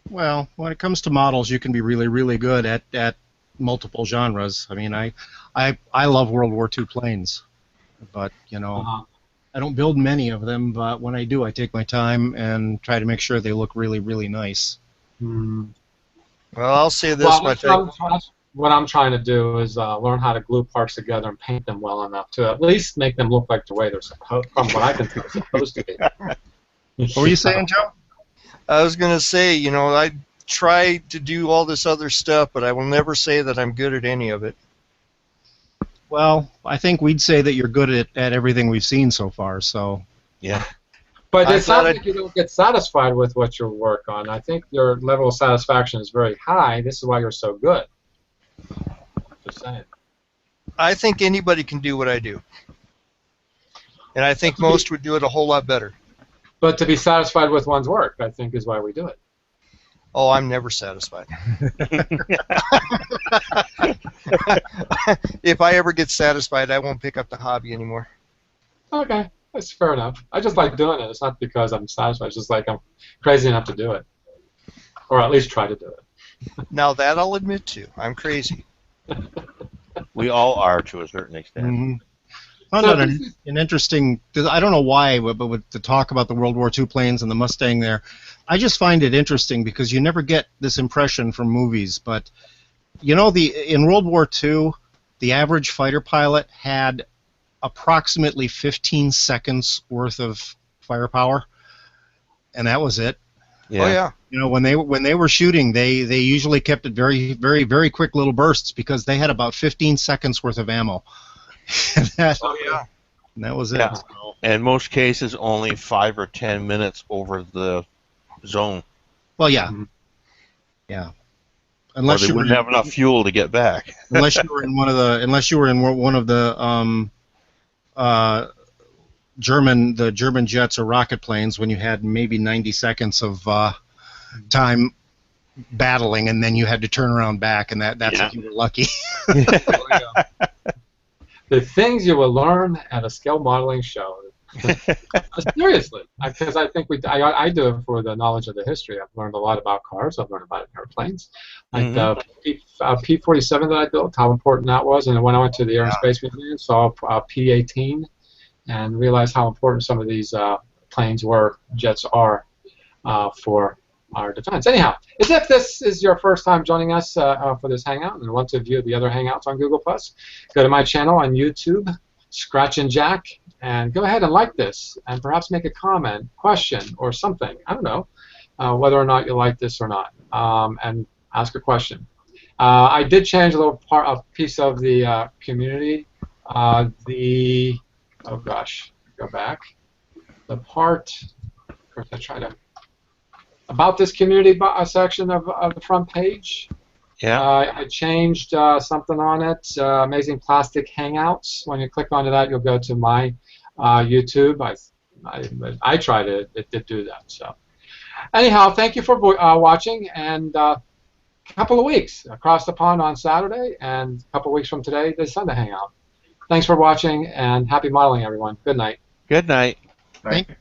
Well, when it comes to models, you can be really, really good at multiple genres. I mean, I love World War II planes, but I don't build many of them. But when I do, I take my time and try to make sure they look really, really nice. Mm. Well, I'll say this much. What I'm trying to do is learn how to glue parts together and paint them well enough to at least make them look like the way they're supposed, from what I can think, supposed to be. What were you saying, Joe? I was going to say, I try to do all this other stuff, but I will never say that I'm good at any of it. Well, I think we'd say that you're good at everything we've seen so far. So. Yeah. But it sounds like you don't get satisfied with what you work on. I think your level of satisfaction is very high. This is why you're so good. Just saying. I think anybody can do what I do. And I think most would do it a whole lot better. But to be satisfied with one's work, I think, is why we do it. Oh, I'm never satisfied. If I ever get satisfied, I won't pick up the hobby anymore. Okay, that's fair enough. I just like doing it. It's not because I'm satisfied. It's just like I'm crazy enough to do it. Or at least try to do it. Now that I'll admit to. I'm crazy. We all are to a certain extent. Mm-hmm. I found that an interesting. I don't know why, but with the talk about the World War II planes and the Mustang there, I just find it interesting because you never get this impression from movies. But in World War II, the average fighter pilot had approximately 15 seconds worth of firepower, and that was it. Yeah. Oh yeah. You know, when they were shooting, they usually kept it very, very, very quick little bursts because they had about 15 seconds worth of ammo. and that, Oh yeah. and that was it. Yeah. So, And in most cases, only 5 or 10 minutes over the zone. well, yeah, Mhm. yeah. Or Unless they you were wouldn't have enough fuel to get back. unless you were in one of the German jets or rocket planes when you had maybe 90 seconds of time battling, and then you had to turn around back, and that's Yeah. if you were lucky. Oh, yeah. The things you will learn at a scale modeling show. Seriously, because I think I do it for the knowledge of the history. I've learned a lot about cars. I've learned about airplanes. Like the P-47 that I built, how important that was. And when I went to the Air and Space Museum, saw P-18 and realized how important some of these planes jets are for our defense. Anyhow, as if this is your first time joining us for this Hangout and want to view the other Hangouts on Google+, go to my channel on YouTube, Scratch and Jack, and go ahead and like this and perhaps make a comment, question, or something. I don't know whether or not you like this or not, and ask a question. I did change a piece of the community. Oh gosh, go back. The part, of course, I try to. About this community section of the front page. Yeah. I changed something on it. Amazing Plastic Hangouts. When you click onto that, you'll go to my YouTube. I tried it. It did do that. So, anyhow, thank you for watching. And a couple of weeks across the pond on Saturday, and a couple of weeks from today, the Sunday Hangout. Thanks for watching, and happy modeling, everyone. Good night. Good night. Thank you.